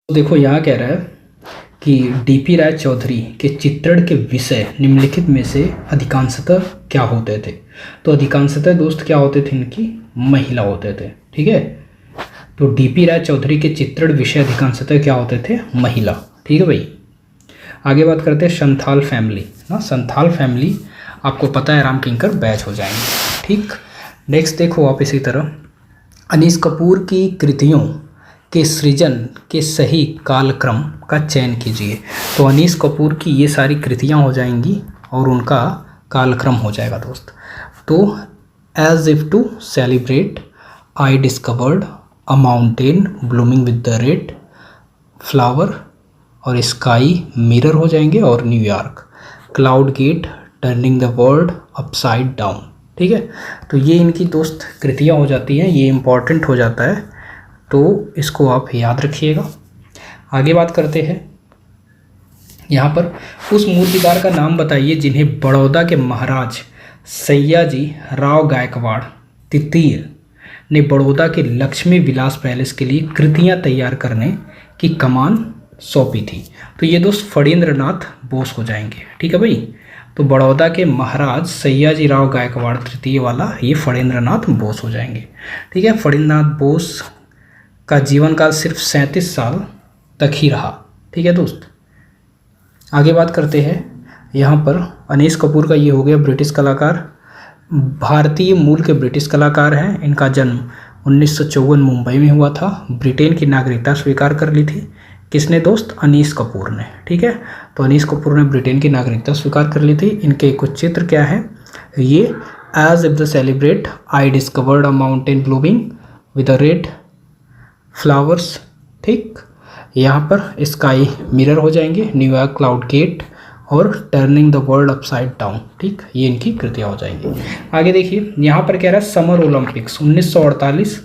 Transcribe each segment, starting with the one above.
देखो यहाँ कह रहा है कि डीपी राय चौधरी के चित्रण के विषय निम्नलिखित में से अधिकांशतः क्या होते थे। तो अधिकांशतः दोस्त क्या होते थे, इनकी महिला होते थे। ठीक है, तो डीपी राय चौधरी के चित्रण विषय अधिकांशतः क्या होते थे, महिला। ठीक है भाई, आगे बात करते हैं संथाल फैमिली ना। संथाल फैमिली आपको पता है राम किंकर बैच हो जाएंगे। ठीक, नेक्स्ट देखो आप इसी तरह अनीस कपूर की कृतियों के सृजन के सही कालक्रम का चयन कीजिए। तो अनीस कपूर की ये सारी कृतियाँ हो जाएंगी और उनका कालक्रम हो जाएगा दोस्त। तो as if to celebrate, I discovered a mountain blooming with the red flower और स्काई मिरर हो जाएंगे, और New York Cloud Gate turning the world upside down. ठीक है, तो ये इनकी दोस्त कृतियाँ हो जाती हैं, ये इम्पॉर्टेंट हो जाता है, तो इसको आप याद रखिएगा। आगे बात करते हैं, यहाँ पर उस मूर्तिकार का नाम बताइए जिन्हें बड़ौदा के महाराज सैयाजी राव गायकवाड़ तृतीय ने बड़ौदा के लक्ष्मी विलास पैलेस के लिए कृतियाँ तैयार करने की कमान सौंपी थी। तो ये दोस्त फणींद्र नाथ बोस हो जाएंगे। ठीक है भाई, तो बड़ौदा के महाराज सैयाजी राव गायकवाड़ तृतीय वाला ये फणींद्र नाथ बोस हो जाएंगे। ठीक है, फणींद्र नाथ बोस का जीवन काल सिर्फ 37 साल तक ही रहा। ठीक है दोस्त, आगे बात करते हैं, यहाँ पर अनीस कपूर का ये हो गया ब्रिटिश कलाकार, भारतीय मूल के ब्रिटिश कलाकार हैं। इनका जन्म 1954 मुंबई में हुआ था। ब्रिटेन की नागरिकता स्वीकार कर ली थी किसने दोस्त, अनीस कपूर ने। ठीक है, तो अनीस कपूर ने ब्रिटेन की नागरिकता स्वीकार कर ली थी। इनके कुछ चित्र क्या है, ये as if the celebrate, I discovered a mountain blooming with a red flowers. ठीक, यहाँ पर स्काई मिरर हो जाएंगे, न्यूयॉर्क क्लाउड गेट और turning the world upside down. ठीक, ये इनकी कृतियाँ हो जाएंगी। आगे देखिए, यहाँ पर कह रहा है समर ओलंपिक्स 1948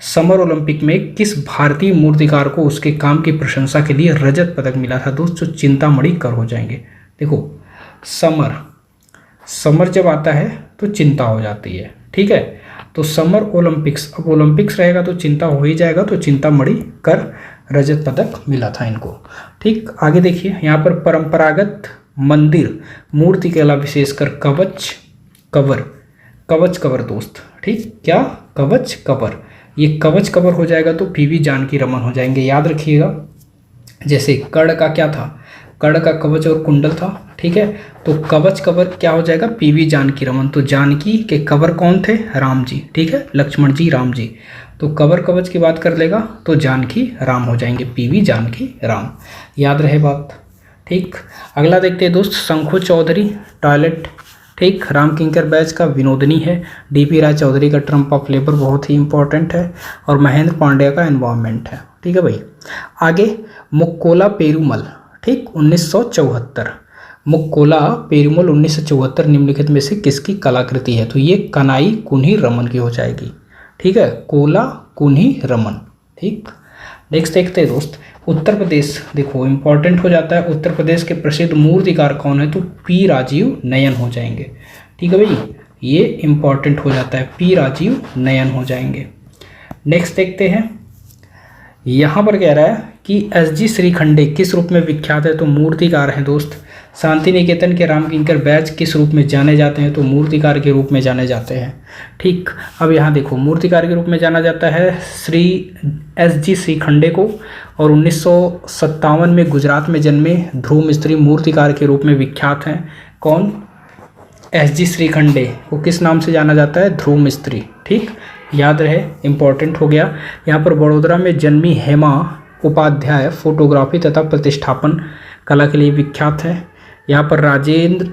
समर ओलंपिक में किस भारतीय मूर्तिकार को उसके काम की प्रशंसा के लिए रजत पदक मिला था दोस्त, जो चिंतामणि कर हो जाएंगे। देखो समर जब आता है तो चिंता हो जाती है। ठीक है, तो समर ओलंपिक्स, अब ओलंपिक्स रहेगा तो चिंता हो ही जाएगा, तो चिंतामणि कर रजत पदक मिला था इनको। ठीक, आगे देखिए, यहाँ पर परंपरागत मंदिर मूर्ति कला विशेषकर कवच कवर दोस्त। ठीक, क्या कवच कवर, ये कवच कवर हो जाएगा तो पीवी जानकी रमन हो जाएंगे, याद रखिएगा। जैसे कर्ण का क्या था, कर्ण का कवच और कुंडल था। ठीक है, तो कवच कवर क्या हो जाएगा, पीवी जानकी रमन। तो जानकी के कवर कौन थे, राम जी। ठीक है, लक्ष्मण जी राम जी, तो कवर कवच की बात कर लेगा तो जानकी राम हो जाएंगे, पीवी जानकी राम, याद रहे बात। ठीक, अगला देखते हैं दोस्त, शंखु चौधरी टॉयलेट। ठीक, राम किंकर बैच का विनोदनी है। डीपी राय चौधरी का ट्रम्प ऑफ लेबर बहुत ही इंपॉर्टेंट है, और महेंद्र पांड्या का एनवायरनमेंट है। ठीक है भाई, आगे मुक्कोला पेरूमल। ठीक, 1974 मुक्कोला पेरूमल 1974 निम्नलिखित में से किसकी कलाकृति है, तो ये कनाई कुन्ही रमन की हो जाएगी। ठीक है, कोला कुन्ही रमन। ठीक, नेक्स्ट देखते हैं दोस्त, उत्तर प्रदेश देखो इंपॉर्टेंट हो जाता है। उत्तर प्रदेश के प्रसिद्ध मूर्तिकार कौन है, तो पी राजीव नयन हो जाएंगे। ठीक है भाई, ये इंपॉर्टेंट हो जाता है, पी राजीव नयन हो जाएंगे। नेक्स्ट देखते हैं, यहाँ पर कह रहा है कि एस.जी. श्रीखंडे किस रूप में विख्यात है, तो मूर्तिकार हैं दोस्त। शांति निकेतन के राम किंकर बैच किस रूप में जाने जाते हैं, तो मूर्तिकार के रूप में जाने जाते हैं। ठीक, अब यहाँ देखो मूर्तिकार के रूप में जाना जाता है श्री एस.जी. श्रीखंडे को, और 1957 में गुजरात में जन्मे ध्रुव मिस्त्री मूर्तिकार के रूप में विख्यात हैं। कौन, एस.जी. श्रीखंडे को किस नाम से जाना जाता है, ध्रुव मिस्त्री। ठीक, याद रहे, इंपॉर्टेंट हो गया। यहाँ पर बड़ोदरा में जन्मी हेमा उपाध्याय फोटोग्राफी तथा प्रतिष्ठापन कला के लिए विख्यात है। यहाँ पर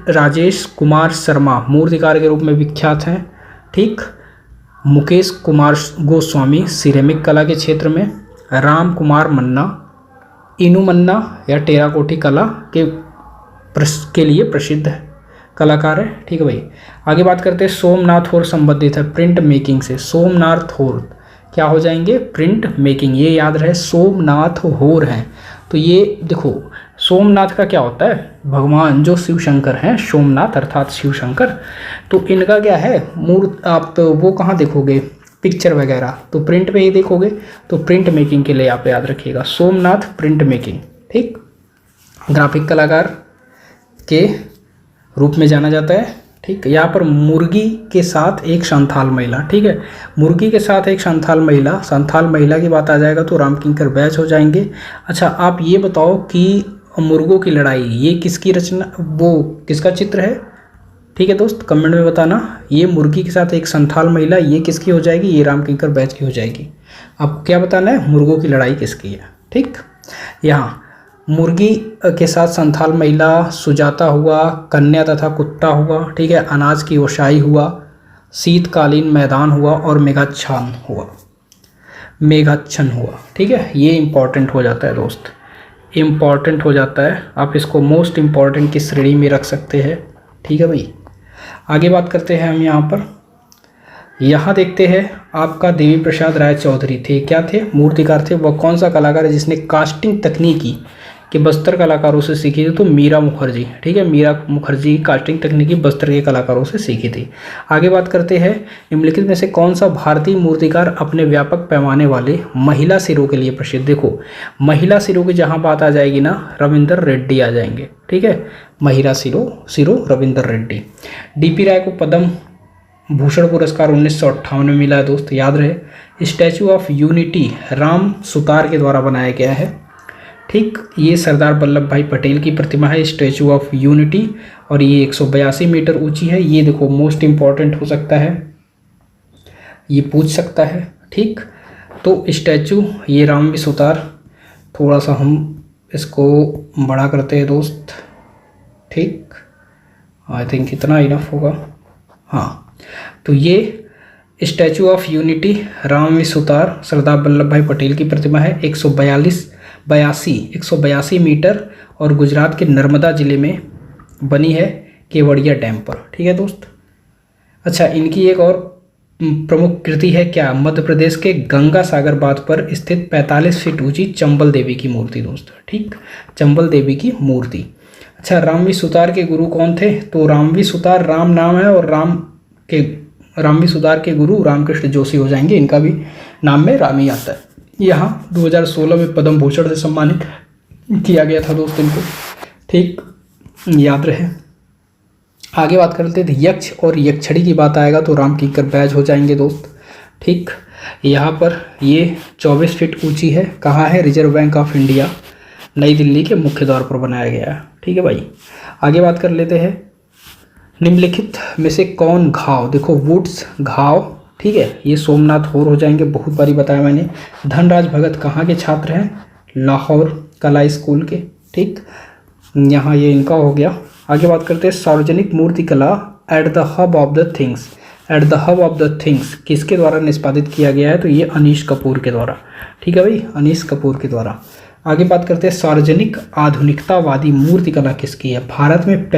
राजेश कुमार शर्मा मूर्तिकार के रूप में विख्यात हैं। ठीक, मुकेश कुमार गोस्वामी सिरेमिक कला के क्षेत्र में, राम कुमार मन्ना इनु मन्ना या टेराकोटी कला के लिए प्रसिद्ध कलाकार है। ठीक है भाई, आगे बात करते हैं, सोमनाथ होर संबंधित है प्रिंट मेकिंग से। सोमनाथ होर क्या हो जाएंगे, प्रिंट मेकिंग, ये याद रहे, सोमनाथ होर हैं। तो ये देखो सोमनाथ का क्या होता है, भगवान जो शिव शंकर हैं, सोमनाथ अर्थात शिव शंकर। तो इनका क्या है मूर्त, आप वो कहाँ देखोगे, पिक्चर वगैरह, तो प्रिंट में ही देखोगे। तो प्रिंट मेकिंग के लिए आप याद रखिएगा सोमनाथ प्रिंट मेकिंग, ठीक। ग्राफिक कलाकार के रूप में जाना जाता है, ठीक। यहाँ पर मुर्गी के साथ एक संथाल महिला, ठीक है, मुर्गी के साथ एक संथाल महिला की बात आ जाएगा तो रामकिंकर बैच हो जाएंगे। अच्छा आप ये बताओ कि मुर्गों की लड़ाई ये किसकी रचना, वो किसका चित्र है, ठीक है दोस्त, कमेंट में बताना। ये मुर्गी के साथ एक संथाल महिला ये किसकी हो जाएगी, ये रामकिंकर बैच की हो जाएगी। आपको क्या बताना है, मुर्गों की लड़ाई किसकी है, ठीक। यहाँ मुर्गी के साथ संथाल महिला, सुजाता हुआ, कन्या तथा कुत्ता हुआ, ठीक है, अनाज की ओसाई हुआ, शीतकालीन मैदान हुआ और मेघाच्छादन हुआ, ठीक है। ये इम्पॉर्टेंट हो जाता है दोस्त, इम्पॉर्टेंट हो जाता है, आप इसको मोस्ट इम्पॉर्टेंट की श्रेणी में रख सकते हैं, ठीक है भाई। आगे बात करते हैं हम यहाँ देखते हैं आपका देवी प्रसाद राय चौधरी थे, क्या थे, मूर्तिकार थे। वह कौन सा कलाकार है जिसने कास्टिंग तकनीकी के बस्तर कलाकारों से सीखी थी, तो मीरा मुखर्जी, ठीक है, मीरा मुखर्जी कास्टिंग तकनीकी बस्तर के कलाकारों से सीखी थी। आगे बात करते हैं निम्नलिखित में से कौन सा भारतीय मूर्तिकार अपने व्यापक पैमाने वाले महिला सिरों के लिए प्रसिद्ध। देखो महिला सिरों की जहाँ बात आ जाएगी ना, रविंदर रेड्डी आ जाएंगे, ठीक है, महिला सिरों रविंदर रेड्डी। डीपी राय को पद्म भूषण पुरस्कार 1958 में मिला है दोस्त, याद रहे। Statue of unity Ram Sutar के द्वारा बनाया गया है, ठीक। ये सरदार वल्लभ भाई पटेल की प्रतिमा है, स्टैचू ऑफ यूनिटी, और ये 182 मीटर ऊंची है। ये देखो मोस्ट इम्पॉर्टेंट हो सकता है, ये पूछ सकता है, ठीक। तो स्टैचू ये राम भी सुतार, थोड़ा सा हम इसको बड़ा करते हैं दोस्त, ठीक, आई थिंक इतना इनफ होगा, हाँ। तो ये स्टैचू ऑफ यूनिटी राम भी सुतार सरदार वल्लभ भाई पटेल की प्रतिमा है, 182 मीटर और गुजरात के नर्मदा जिले में बनी है केवड़िया डैम पर, ठीक है दोस्त। अच्छा इनकी एक और प्रमुख कृति है क्या, मध्य प्रदेश के गंगा सागर बांध पर स्थित 45 फीट ऊंची चंबल देवी की मूर्ति दोस्त, ठीक, चंबल देवी की मूर्ति। अच्छा रामवी सुतार के गुरु कौन थे, तो रामवी सुतार राम नाम है और रामवी सुतार के गुरु रामकृष्ण जोशी हो जाएंगे, इनका भी नाम में राम ही आता है। यहाँ 2016 में पद्म भूषण से सम्मानित किया गया था दोस्त इनको, ठीक, याद रहे। आगे बात करते थे यक्ष और यक्षिणी की बात आएगा तो रामकिंकर बैच हो जाएंगे दोस्त, ठीक। यहाँ पर ये 24 फीट ऊंची है, कहाँ है, रिजर्व बैंक ऑफ इंडिया नई दिल्ली के मुख्य द्वार पर बनाया गया है, ठीक है भाई। आगे बात कर लेते हैं निम्नलिखित में से कौन घाव, देखो वुड्स घाव, ठीक है, ये सोमनाथ होर हो जाएंगे, बहुत बारी बताया मैंने। धनराज भगत कहाँ के छात्र हैं, लाहौर कला स्कूल के, ठीक, यहाँ ये इनका हो गया। आगे बात करते हैं सार्वजनिक मूर्ति कला at the hub of the things किसके द्वारा निष्पादित किया गया है, तो ये अनीश कपूर के द्वारा, ठीक है भाई, अनीश कपूर के द्वारा। आगे बात करते हैं सार्वजनिक आधुनिकतावादी मूर्ति कला किसकी है, भारत में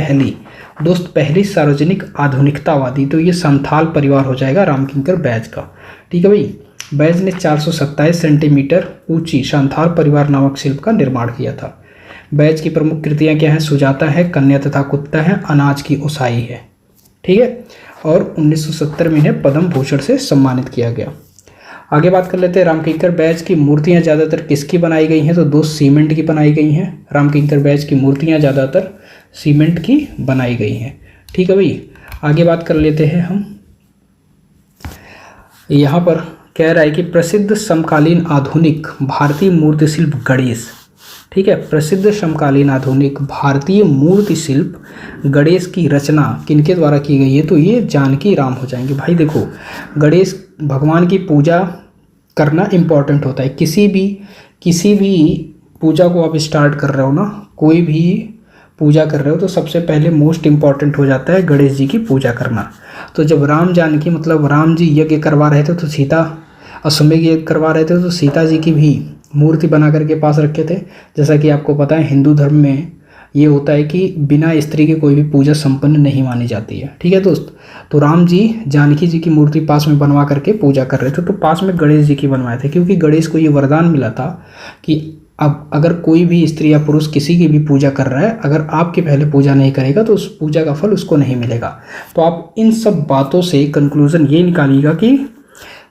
पहली सार्वजनिक आधुनिकतावादी, तो ये संथाल परिवार हो जाएगा रामकिंकर बैच का, ठीक है भाई। बैच ने 427 सेंटीमीटर ऊंची संथाल परिवार नामक शिल्प का निर्माण किया था। बैच की प्रमुख कृतियां क्या हैं, सुजाता है, कन्या तथा कुत्ता है, अनाज की ओसाई है, ठीक है, और 1970 में इन्हें पद्म भूषण से सम्मानित किया गया। आगे बात कर लेते हैं रामकिंकर बैच की मूर्तियां ज़्यादातर किसकी बनाई गई हैं, तो दो सीमेंट की बनाई गई हैं। रामकिंकर बैच की मूर्तियां ज़्यादातर सीमेंट की बनाई गई हैं, ठीक है भाई। आगे बात कर लेते हैं हम, यहाँ पर कह रहा है कि प्रसिद्ध समकालीन आधुनिक भारतीय मूर्ति शिल्प गणेश, ठीक है, प्रसिद्ध समकालीन आधुनिक भारतीय मूर्ति शिल्प गणेश की रचना किनके द्वारा की गई है, तो ये जानकी राम हो जाएंगे। भाई देखो गणेश भगवान की पूजा करना इम्पॉर्टेंट होता है, किसी भी पूजा को आप स्टार्ट कर रहे हो ना, कोई भी पूजा कर रहे हो तो सबसे पहले मोस्ट इम्पॉर्टेंट हो जाता है गणेश जी की पूजा करना। तो जब राम जानकी मतलब राम जी यज्ञ करवा रहे थे तो सीता अश्वमेध यज्ञ करवा रहे थे तो सीता जी की भी मूर्ति बना करके पास रखे थे। जैसा कि आपको पता है हिंदू धर्म में ये होता है कि बिना स्त्री के कोई भी पूजा संपन्न नहीं मानी जाती है, ठीक है दोस्त। तो राम जी जानकी जी की मूर्ति पास में बनवा करके पूजा कर रहे थे, तो पास में गणेश जी की बनवाए थे, क्योंकि गणेश को ये वरदान मिला था कि अब अगर कोई भी स्त्री या पुरुष किसी की भी पूजा कर रहा है, अगर आपके पहले पूजा नहीं करेगा तो उस पूजा का फल उसको नहीं मिलेगा। तो आप इन सब बातों से कंक्लूजन ये निकालिएगा कि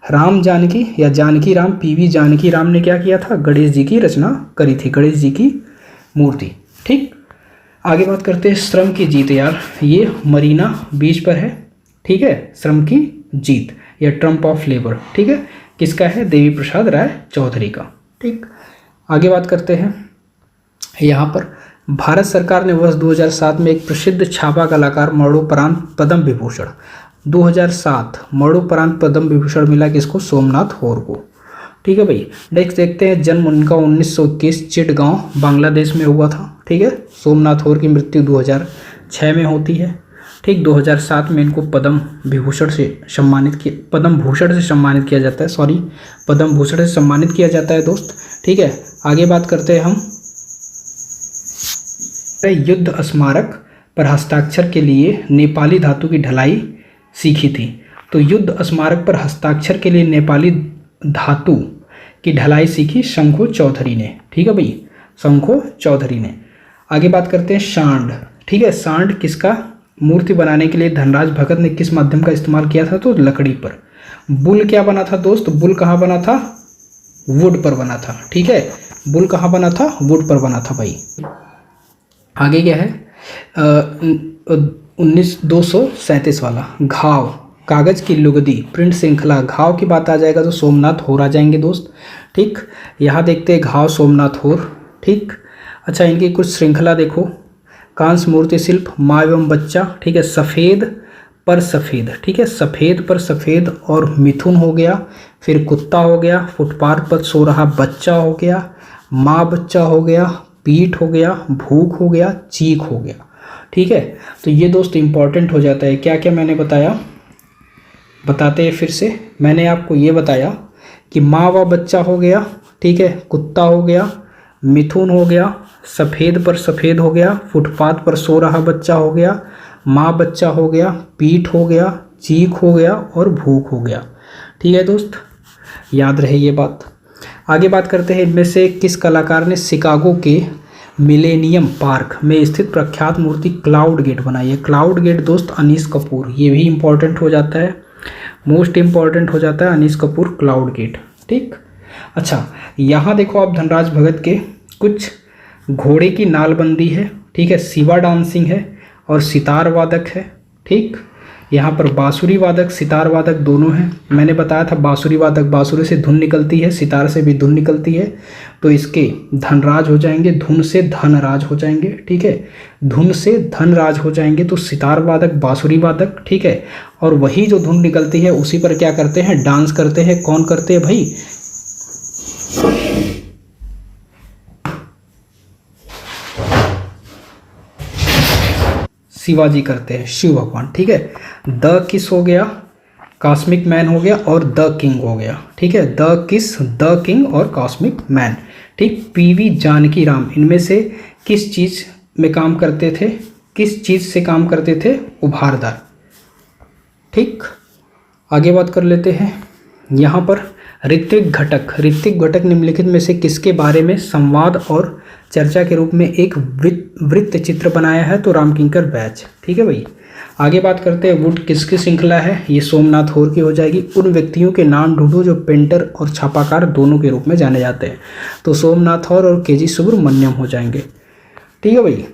राम जानकी या जानकी राम, पीवी जानकी राम ने क्या किया था, गणेश जी की रचना करी थी, गणेश जी की मूर्ति। ठीक, आगे बात करते हैं श्रम की जीत यार, ये मरीना बीच पर है। ठीक है, श्रम की जीत या ट्रम्प ऑफ लेबर, ठीक है, किसका है, देवी प्रसाद राय चौधरी का। ठीक, आगे बात करते हैं यहाँ पर भारत सरकार ने वर्ष 2007 में एक प्रसिद्ध छापा कलाकार मरणोपरांत पद्म विभूषण 2007 मरणोपरांत पद्म विभूषण मिला किसको, सोमनाथ होर को। ठीक है भाई, नेक्स्ट देखते हैं जन्म उनका 1921 चिटगांव बांग्लादेश में हुआ था। ठीक है, सोमनाथ होर की मृत्यु 2006 में होती है। ठीक, 2007 में इनको पद्म भूषण से सम्मानित किया जाता है, पद्म भूषण से सम्मानित किया जाता है दोस्त। ठीक है, आगे बात करते हैं हम युद्ध स्मारक पर हस्ताक्षर के लिए नेपाली धातु की ढलाई सीखी थी। तो युद्ध स्मारक पर हस्ताक्षर के लिए नेपाली धातु की ढलाई सीखी शंखु चौधरी ने। ठीक है भाई, शंखु चौधरी ने। आगे बात करते हैं सांड। ठीक है, सांड किसका मूर्ति बनाने के लिए धनराज भगत ने किस माध्यम का इस्तेमाल किया था, तो लकड़ी पर। बुल क्या बना था दोस्त, बुल कहाँ बना था, वुड पर बना था। ठीक है, बुल कहाँ बना था, वुड पर बना था भाई। आगे क्या है 237 वाला घाव, कागज की लुगदी, प्रिंट श्रृंखला, घाव की बात आ जाएगा तो सोमनाथ होर आ जाएंगे दोस्त। ठीक, यहाँ देखते हैं घाव सोमनाथ होर। ठीक, अच्छा इनकी कुछ श्रृंखला देखो, कांस्य मूर्ति शिल्प, माँ एवं बच्चा। ठीक है, सफ़ेद पर सफ़ेद। ठीक है, सफ़ेद पर सफ़ेद और मिथुन हो गया, फिर कुत्ता हो गया, फुटपाथ पर सो रहा बच्चा हो गया, माँ बच्चा हो गया, पीठ हो गया, भूख हो गया, चीख हो गया। ठीक है, तो ये दोस्त इंपॉर्टेंट हो जाता है। क्या क्या मैंने बताया, बताते हैं फिर से। मैंने आपको ये बताया कि माँ व बच्चा हो गया, ठीक है, कुत्ता हो गया, मिथुन हो गया, सफ़ेद पर सफ़ेद हो गया, फुटपाथ पर सो रहा बच्चा हो गया, माँ बच्चा हो गया, पीठ हो गया, चीख हो गया और भूख हो गया। ठीक है दोस्त, याद रहे ये बात। आगे बात करते हैं इनमें से किस कलाकार ने शिकागो के मिलेनियम पार्क में स्थित प्रख्यात मूर्ति क्लाउड गेट बनाई है। क्लाउड गेट दोस्त अनीस कपूर, ये भी इंपॉर्टेंट हो जाता है, मोस्ट इंपॉर्टेंट हो जाता है अनीस कपूर क्लाउड गेट। ठीक, अच्छा यहाँ देखो आप धनराज भगत के कुछ घोड़े की नालबंदी है। ठीक है, शिवा डांसिंग है और सितार वादक है। ठीक, यहाँ पर बांसुरी वादक सितार वादक दोनों हैं। मैंने बताया था बांसुरी वादक, बांसुरी से धुन निकलती है, सितार से भी धुन निकलती है, तो इसके धनराज हो जाएंगे, धुन से धनराज हो जाएंगे। ठीक है, धुन से धनराज हो जाएंगे तो सितार वादक बांसुरी वादक। ठीक है, और वही जो धुन निकलती है उसी पर क्या करते हैं, डांस करते हैं। कौन करते हैं भाई, शिवाजी करते हैं, शिव भगवान। ठीक है, द किस हो गया, कॉस्मिक मैन हो गया और द किंग हो गया। ठीक है, द किस, द किंग और कॉस्मिक मैन। ठीक, पीवी जानकी राम इनमें से किस चीज़ में काम करते थे, किस चीज़ से काम करते थे, उभारदार। ठीक, आगे बात कर लेते हैं यहाँ पर ऋत्विक घटक निम्नलिखित में से किसके बारे में संवाद और चर्चा के रूप में एक वृत्त चित्र बनाया है, तो रामकिंकर बैच। ठीक है भाई, आगे बात करते हैं वुड किसकी श्रृंखला है, ये सोमनाथ होर की हो जाएगी। उन व्यक्तियों के नाम ढूंढो जो पेंटर और छापाकार दोनों के रूप में जाने जाते हैं, तो सोमनाथ होर और केजी सुब्रमण्यम हो जाएंगे। ठीक है भाई,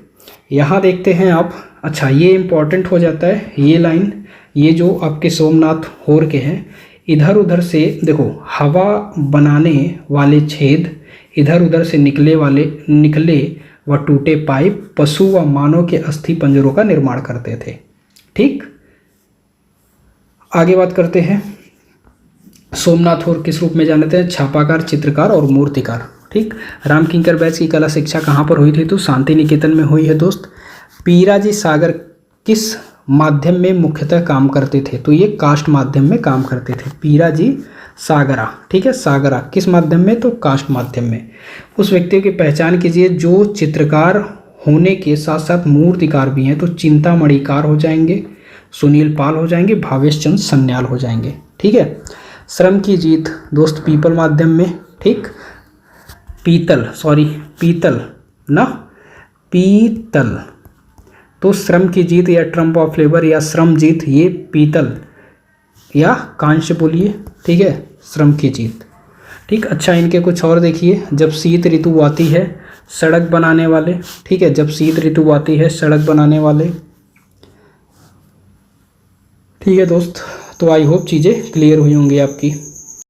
यहाँ देखते हैं आप, अच्छा ये इंपॉर्टेंट हो जाता है ये लाइन, ये जो आपके सोमनाथ होर के हैं, इधर उधर से देखो हवा बनाने वाले छेद, इधर उधर से निकले व टूटे पाइप पशु व मानव के अस्थि पंजरों का निर्माण करते थे। ठीक, आगे बात करते हैं सोमनाथ होर किस रूप में जानते हैं, छापाकार, चित्रकार और मूर्तिकार। ठीक, रामकिंकर बैच की कला शिक्षा कहाँ पर हुई थी, तो शांति निकेतन में हुई है दोस्त। पीराजी सागर किस माध्यम में मुख्यतः काम करते थे, तो ये कास्ट माध्यम में काम करते थे, पीराजी सागरा। ठीक है, सागरा किस माध्यम में, तो कास्ट माध्यम में। उस व्यक्ति की पहचान कीजिए जो चित्रकार होने के साथ साथ मूर्तिकार भी हैं, तो चिंतामणिकार हो जाएंगे, सुनील पाल हो जाएंगे, भावेश चंद सन्याल हो जाएंगे। ठीक है, श्रम की जीत दोस्त पीपल माध्यम में। ठीक, पीतल तो श्रम की जीत या ट्रम्प ऑफ लेबर या श्रम जीत, ये पीतल या कांस्य बोलिए, ठीक है, श्रम की जीत। ठीक, अच्छा इनके कुछ और देखिए। जब शीत ऋतु आती है सड़क बनाने वाले, ठीक है, जब शीत ऋतु आती है सड़क बनाने वाले। ठीक है दोस्त, तो आई होप चीज़ें क्लियर हुई होंगी आपकी।